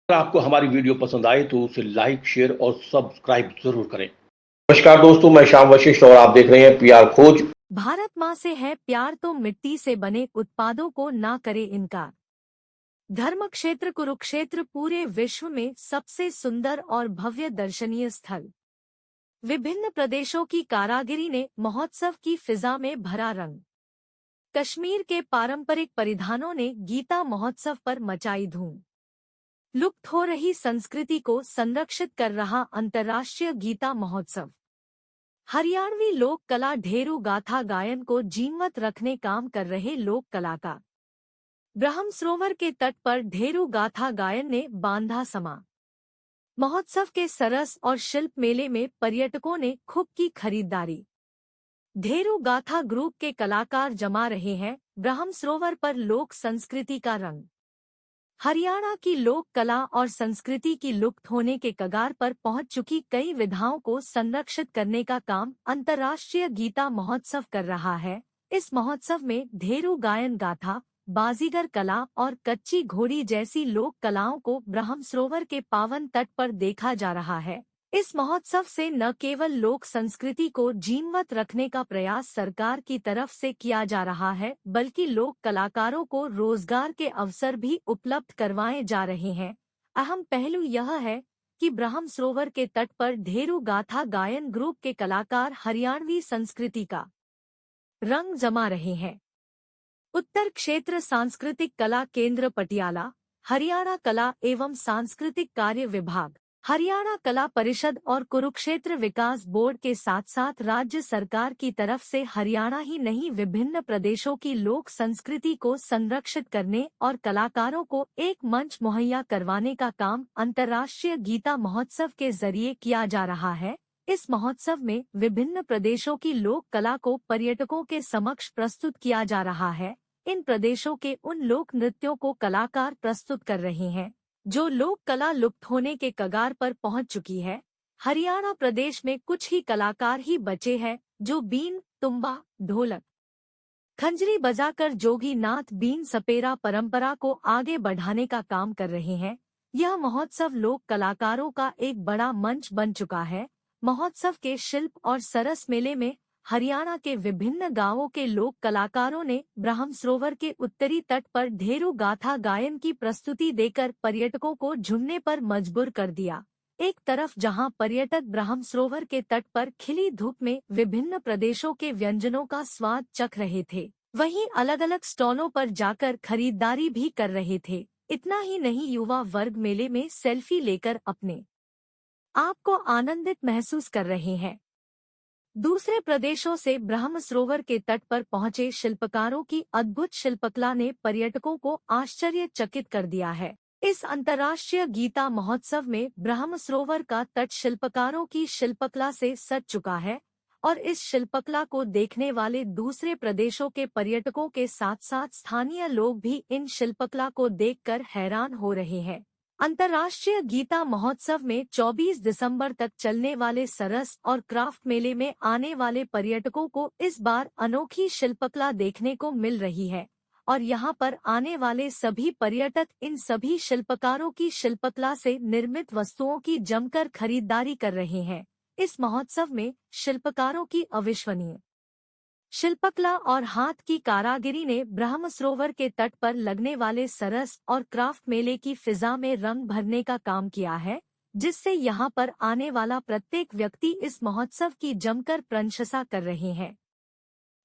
अगर आपको हमारी वीडियो पसंद आए तो उसे लाइक, शेयर और सब्सक्राइब जरूर करें। नमस्कार दोस्तों, मैं श्याम वशिष्ठ और आप देख रहे हैं पीआर खोज। भारत माँ से है प्यार तो मिट्टी से बने उत्पादों को ना करे इनकार। धर्म क्षेत्र कुरुक्षेत्र पूरे विश्व में सबसे सुंदर और भव्य दर्शनीय स्थल। विभिन्न प्रदेशों की कारागिरी ने महोत्सव की फिजा में भरा रंग। कश्मीर के पारंपरिक परिधानों ने गीता महोत्सव पर मचाई धूम। लुप्त हो रही संस्कृति को संरक्षित कर रहा अंतर्राष्ट्रीय गीता महोत्सव। हरियाणवी लोक कला ढेरू गाथा गायन को जीवंत रखने काम कर रहे लोक कलाकार। ब्रह्म सरोवर के तट पर ढेरू गाथा गायन ने बांधा समा। महोत्सव के सरस और शिल्प मेले में पर्यटकों ने खूब की खरीदारी। ढेरू गाथा ग्रुप के कलाकार जमा रहे हैं ब्रह्म सरोवर पर लोक संस्कृति का रंग। हरियाणा की लोक कला और संस्कृति की लुप्त होने के कगार पर पहुंच चुकी कई विधाओं को संरक्षित करने का काम अंतर्राष्ट्रीय गीता महोत्सव कर रहा है। इस महोत्सव में ढेरू गायन गाथा, बाजीगर कला और कच्ची घोड़ी जैसी लोक कलाओं को ब्रह्म सरोवर के पावन तट पर देखा जा रहा है। इस महोत्सव से न केवल लोक संस्कृति को जीवंत रखने का प्रयास सरकार की तरफ से किया जा रहा है, बल्कि लोक कलाकारों को रोजगार के अवसर भी उपलब्ध करवाए जा रहे हैं। अहम पहलू यह है कि ब्रह्म सरोवर के तट पर ढेरू गाथा गायन ग्रुप के कलाकार हरियाणवी संस्कृति का रंग जमा रहे हैं। उत्तर क्षेत्र सांस्कृतिक कला केंद्र पटियाला, हरियाणा कला एवं सांस्कृतिक कार्य विभाग, हरियाणा कला परिषद और कुरुक्षेत्र विकास बोर्ड के साथ साथ राज्य सरकार की तरफ से हरियाणा ही नहीं विभिन्न प्रदेशों की लोक संस्कृति को संरक्षित करने और कलाकारों को एक मंच मुहैया करवाने का काम अंतर्राष्ट्रीय गीता महोत्सव के जरिए किया जा रहा है। इस महोत्सव में विभिन्न प्रदेशों की लोक कला को पर्यटकों के समक्ष प्रस्तुत किया जा रहा है। इन प्रदेशों के उन लोक नृत्यों को कलाकार प्रस्तुत कर रहे हैं जो लोक कला लुप्त होने के कगार पर पहुंच चुकी है। हरियाणा प्रदेश में कुछ ही कलाकार ही बचे हैं जो बीन, तुम्बा, ढोलक, खंजरी बजाकर जोगी नाथ बीन सपेरा परंपरा को आगे बढ़ाने का काम कर रहे हैं। यह महोत्सव लोक कलाकारों का एक बड़ा मंच बन चुका है। महोत्सव के शिल्प और सरस मेले में हरियाणा के विभिन्न गांवों के लोक कलाकारों ने ब्रह्म सरोवर के उत्तरी तट पर ढेरू गाथा गायन की प्रस्तुति देकर पर्यटकों को झूमने पर मजबूर कर दिया। एक तरफ जहां पर्यटक ब्रह्म सरोवर के तट पर खिली धूप में विभिन्न प्रदेशों के व्यंजनों का स्वाद चख रहे थे, वहीं अलग अलग स्टॉलों पर जाकर खरीदारी भी कर रहे थे। इतना ही नहीं, युवा वर्ग मेले में सेल्फी लेकर अपने आप को आनंदित महसूस कर रहे हैं। दूसरे प्रदेशों से ब्रह्म सरोवर के तट पर पहुंचे शिल्पकारों की अद्भुत शिल्पकला ने पर्यटकों को आश्चर्यचकित कर दिया है। इस अंतर्राष्ट्रीय गीता महोत्सव में ब्रह्म सरोवर का तट शिल्पकारों की शिल्पकला से सज चुका है और इस शिल्पकला को देखने वाले दूसरे प्रदेशों के पर्यटकों के साथ साथ स्थानीय लोग भी इन शिल्पकला को देखकर हैरान हो रहे हैं। अंतर्राष्ट्रीय गीता महोत्सव में 24 दिसंबर तक चलने वाले सरस और क्राफ्ट मेले में आने वाले पर्यटकों को इस बार अनोखी शिल्पकला देखने को मिल रही है और यहां पर आने वाले सभी पर्यटक इन सभी शिल्पकारों की शिल्पकला से निर्मित वस्तुओं की जमकर खरीदारी कर रहे हैं। इस महोत्सव में शिल्पकारों की अविश्वसनीय शिल्पकला और हाथ की कारागिरी ने ब्रह्म सरोवर के तट पर लगने वाले सरस और क्राफ्ट मेले की फिजा में रंग भरने का काम किया है, जिससे यहाँ पर आने वाला प्रत्येक व्यक्ति इस महोत्सव की जमकर प्रशंसा कर रहे हैं।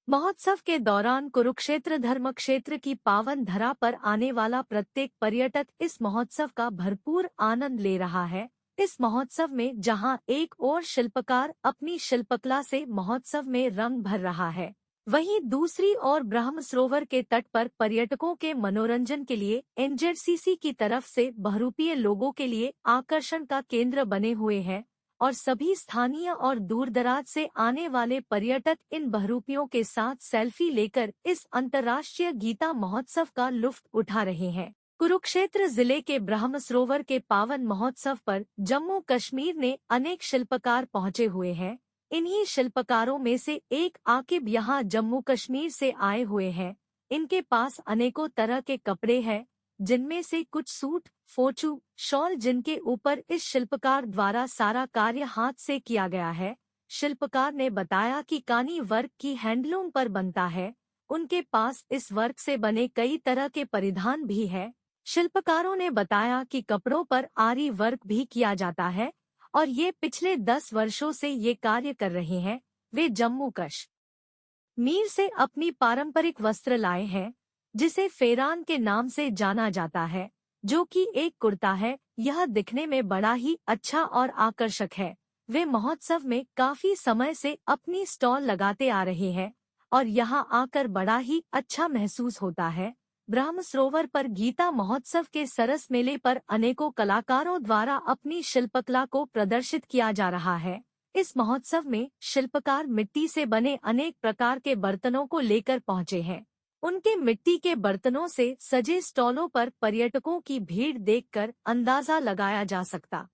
महोत्सव के दौरान कुरुक्षेत्र धर्म क्षेत्र की पावन धरा पर आने वाला प्रत्येक पर्यटक इस महोत्सव का भरपूर आनंद ले रहा है। इस महोत्सव में जहां एक और शिल्पकार अपनी शिल्पकला से महोत्सव में रंग भर रहा है, वहीं दूसरी ओर ब्रह्म सरोवर के तट पर पर्यटकों के मनोरंजन के लिए एनजेडसीसी की तरफ से बहुरूपीय लोगों के लिए आकर्षण का केंद्र बने हुए हैं और सभी स्थानीय और दूरदराज से आने वाले पर्यटक इन बहुरूपियों के साथ सेल्फी लेकर इस अंतर्राष्ट्रीय गीता महोत्सव का लुत्फ उठा रहे हैं। कुरुक्षेत्र जिले के ब्रह्म सरोवर के पावन महोत्सव पर जम्मू कश्मीर ने अनेक शिल्पकार पहुंचे हुए हैं। इन्हीं शिल्पकारों में से एक आकिब यहाँ जम्मू कश्मीर से आए हुए हैं। इनके पास अनेकों तरह के कपड़े हैं, जिनमें से कुछ सूट, फोचू शॉल जिनके ऊपर इस शिल्पकार द्वारा सारा कार्य हाथ से किया गया है। शिल्पकार ने बताया कि कानी वर्क की हैंडलूम पर बनता है। उनके पास इस वर्क से बने कई तरह के परिधान भी है। शिल्पकारों ने बताया कि कपड़ों पर आरी वर्क भी किया जाता है और ये पिछले 10 वर्षों से ये कार्य कर रहे हैं। वे जम्मू कश्मीर से अपनी पारंपरिक वस्त्र लाए हैं जिसे फेरान के नाम से जाना जाता है, जो कि एक कुर्ता है। यह दिखने में बड़ा ही अच्छा और आकर्षक है। वे महोत्सव में काफी समय से अपनी स्टॉल लगाते आ रहे हैं और यहाँ आकर बड़ा ही अच्छा महसूस होता है। ब्रह्म सरोवर पर गीता महोत्सव के सरस मेले पर अनेकों कलाकारों द्वारा अपनी शिल्पकला को प्रदर्शित किया जा रहा है। इस महोत्सव में शिल्पकार मिट्टी से बने अनेक प्रकार के बर्तनों को लेकर पहुंचे हैं। उनके मिट्टी के बर्तनों से सजे स्टॉलों पर पर्यटकों की भीड़ देखकर अंदाजा लगाया जा सकता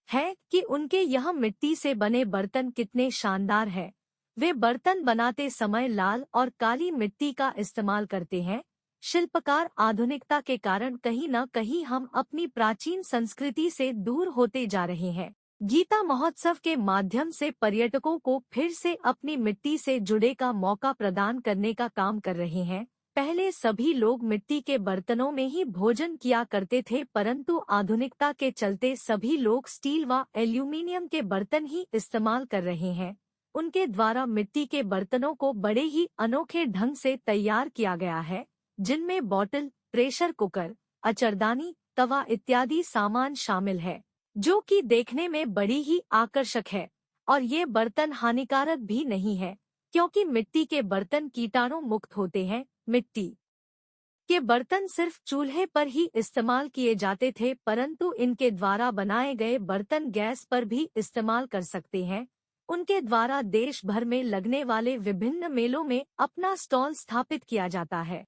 है कि उनके यह मिट्टी से बने बर्तन कितने शानदार है। वे बर्तन बनाते समय लाल और काली मिट्टी का इस्तेमाल करते हैं। शिल्पकार आधुनिकता के कारण कहीं न कहीं हम अपनी प्राचीन संस्कृति से दूर होते जा रहे हैं। गीता महोत्सव के माध्यम से पर्यटकों को फिर से अपनी मिट्टी से जुड़े का मौका प्रदान करने का काम कर रहे हैं। पहले सभी लोग मिट्टी के बर्तनों में ही भोजन किया करते थे, परंतु आधुनिकता के चलते सभी लोग स्टील व एल्यूमीनियम के बर्तन ही इस्तेमाल कर रहे हैं। उनके द्वारा मिट्टी के बर्तनों को बड़े ही अनोखे ढंग से तैयार किया गया है, जिनमें बॉटल, प्रेशर कुकर, अचरदानी, तवा इत्यादि सामान शामिल है, जो कि देखने में बड़ी ही आकर्षक है। और ये बर्तन हानिकारक भी नहीं है, क्योंकि मिट्टी के बर्तन कीटाणु मुक्त होते हैं। मिट्टी के बर्तन सिर्फ चूल्हे पर ही इस्तेमाल किए जाते थे, परंतु इनके द्वारा बनाए गए बर्तन गैस पर भी इस्तेमाल कर सकते हैं। उनके द्वारा देश भर में लगने वाले विभिन्न मेलों में अपना स्टॉल स्थापित किया जाता है।